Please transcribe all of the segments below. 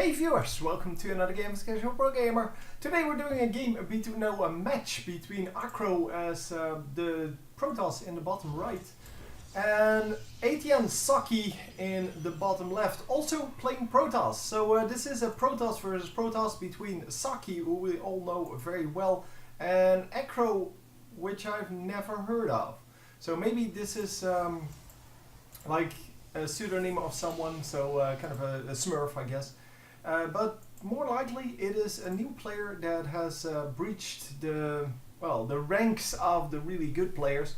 Hey viewers, welcome to another game as Casual Pro Gamer. Today we're doing a match between AcRo as the Protoss in the bottom right and aTn Socke in the bottom left, also playing Protoss. So this is a Protoss versus Protoss between Socke, who we all know very well, and AcRo, which I've never heard of. So maybe this is like a pseudonym of someone, so kind of a smurf, I guess. But more likely it is a new player that has breached the ranks of the really good players,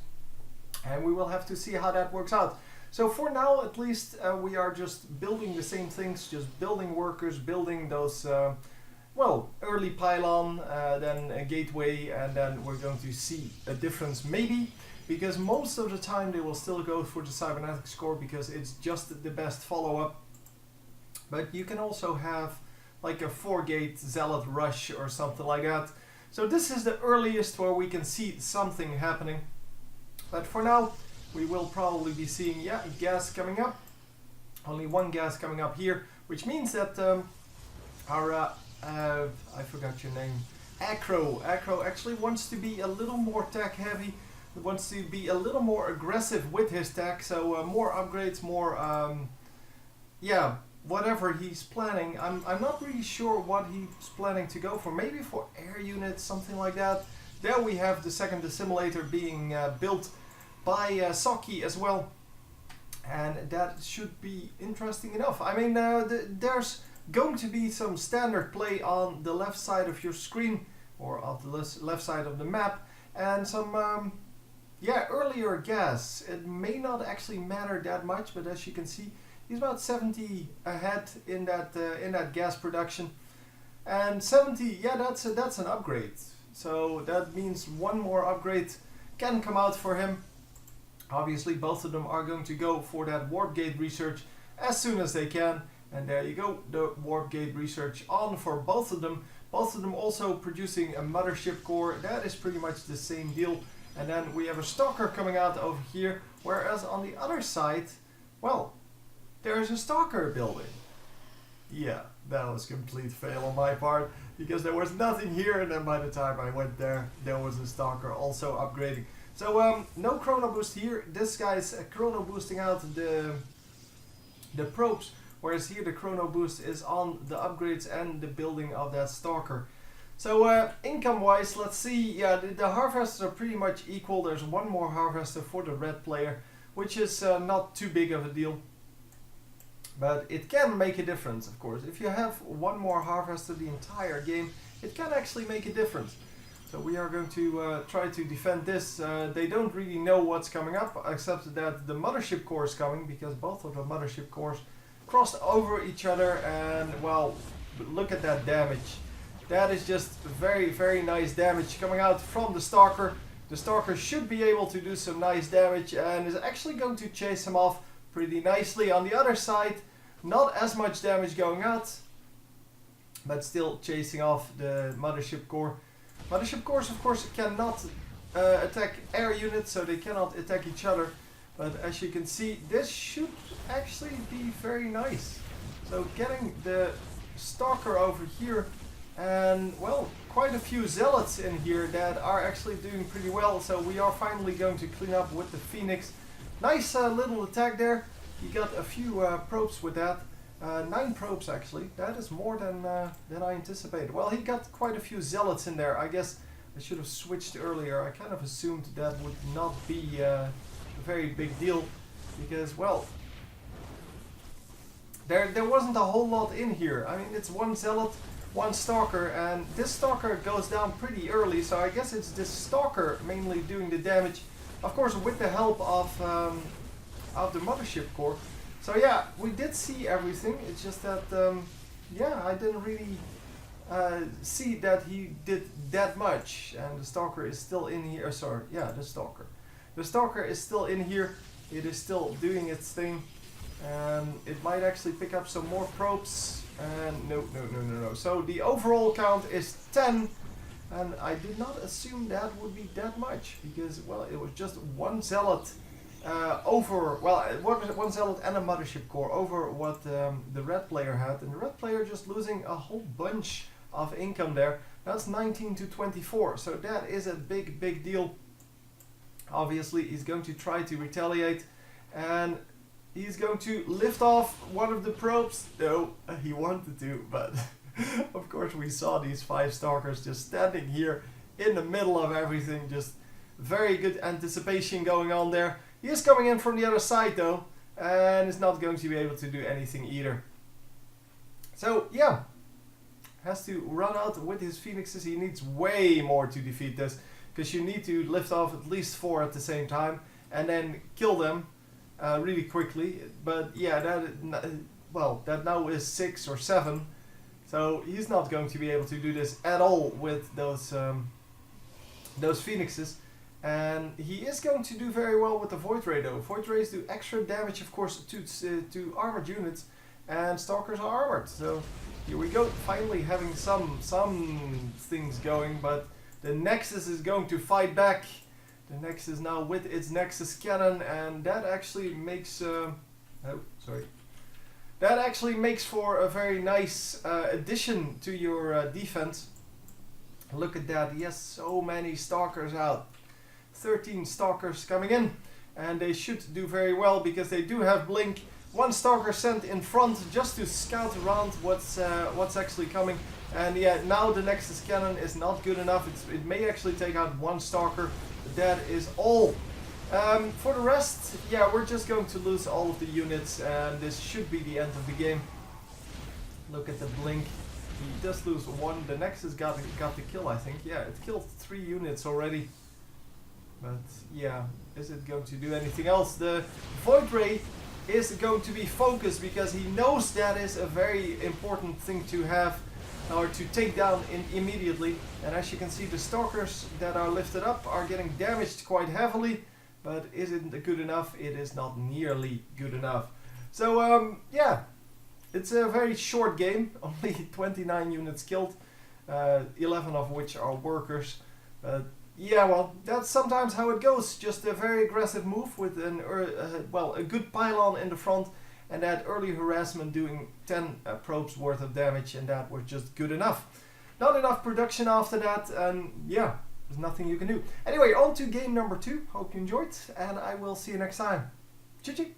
and we will have to see how that works out. So for now, at least, we are just building the same things, just building workers, building those early pylon, then a gateway, and then we're going to see a difference maybe, because most of the time they will still go for the cybernetics core because it's just the best follow-up. But you can also have like a 4-gate zealot rush or something like that. So this is the earliest where we can see something happening. But for now, we will probably be seeing gas coming up. Only one gas coming up here, which means that our I forgot your name, AcRo actually wants to be a little more tech heavy. Wants to be a little more aggressive with his tech. So more upgrades, more whatever he's planning. I'm not really sure what he's planning to go for. Maybe for air units, something like that. There we have the second assimilator being built by Socke as well, and that should be interesting enough. I mean, there's going to be some standard play on the left side of your screen, or of the left side of the map, and some earlier gas. It may not actually matter that much, but as you can see, he's about 70 ahead in that gas production, and 70. That's an upgrade. So that means one more upgrade can come out for him. Obviously, both of them are going to go for that warp gate research as soon as they can, and there you go, the warp gate research on for both of them. Both of them also producing a mothership core. That is pretty much the same deal. And then we have a stalker coming out over here, whereas on the other side, well, there's a stalker building. Yeah, that was a complete fail on my part, because there was nothing here, and then by the time I went there, there was a stalker also upgrading. So no chrono boost here. This guy's chrono boosting out the probes, whereas here the chrono boost is on the upgrades and the building of that stalker. So income wise, let's see, the harvesters are pretty much equal. There's one more harvester for the red player, which is not too big of a deal. But it can make a difference, of course. If you have one more harvester the entire game, it can actually make a difference. So we are going to try to defend this. They don't really know what's coming up, except that the mothership core is coming, because both of the mothership cores crossed over each other, and well, look at that damage. That is just very, very nice damage coming out from the stalker. The stalker should be able to do some nice damage and is actually going to chase him off pretty nicely. On the other side, not as much damage going out, but still chasing off the mothership core. Mothership cores, of course, cannot attack air units, so they cannot attack each other. But as you can see, this should actually be very nice. So getting the stalker over here, and well, quite a few zealots in here that are actually doing pretty well. So we are finally going to clean up with the Phoenix. Nice little attack there. He got a few probes with that. 9 probes actually. That is more than I anticipated. Well, he got quite a few zealots in there. I guess I should have switched earlier. I kind of assumed that would not be a very big deal, because well, there wasn't a whole lot in here. I mean, it's one zealot, one stalker, and this stalker goes down pretty early, so I guess it's this stalker mainly doing the damage, of course with the help of the mothership core. So yeah, we did see everything. It's just that I didn't really see that he did that much, and the stalker is still in here. The stalker is still in here. It is still doing its thing, and it might actually pick up some more probes. And no. So the overall count is 10, and I did not assume that would be that much, because well, it was just one zealot over, well, one zealot and a mothership core over what the red player had, and the red player just losing a whole bunch of income there. That's 19 to 24, so that is a big deal. Obviously he's going to try to retaliate, and he's going to lift off one of the probes. No, he wanted to, but of course we saw these 5 stalkers just standing here in the middle of everything. Just very good anticipation going on there. He is coming in from the other side though, and is not going to be able to do anything either. So yeah, has to run out with his phoenixes. He needs way more to defeat this, because you need to lift off at least 4 at the same time and then kill them really quickly. But yeah, that now is 6 or 7, so he's not going to be able to do this at all with those phoenixes. And he is going to do very well with the Void Ray though. Void Rays do extra damage, of course, to armored units, and Stalkers are armored. So here we go, finally having some things going, but the Nexus is going to fight back. The Nexus now with its Nexus cannon, and that actually makes that actually makes for a very nice addition to your defense. Look at that, yes, so many Stalkers out. 13 Stalkers coming in, and they should do very well because they do have Blink. 1 Stalker sent in front just to scout around what's actually coming. And yeah, now the Nexus cannon is not good enough. It may actually take out 1 Stalker, but that is all. For the rest, yeah, we're just going to lose all of the units, and this should be the end of the game. Look at the Blink. He does lose 1. The Nexus got the kill, I think. Yeah, it killed 3 units already. But yeah, is it going to do anything else? The Void Ray is going to be focused because he knows that is a very important thing to have, or to take down immediately. And as you can see, the Stalkers that are lifted up are getting damaged quite heavily, but is it good enough? It is not nearly good enough. So yeah, it's a very short game, only 29 units killed, 11 of which are workers. Yeah, well, that's sometimes how it goes. Just a very aggressive move with a good pylon in the front, and that early harassment doing 10 probes worth of damage, and that was just good enough. Not enough production after that, and yeah, there's nothing you can do. Anyway, on to game number 2. Hope you enjoyed, and I will see you next time. GG!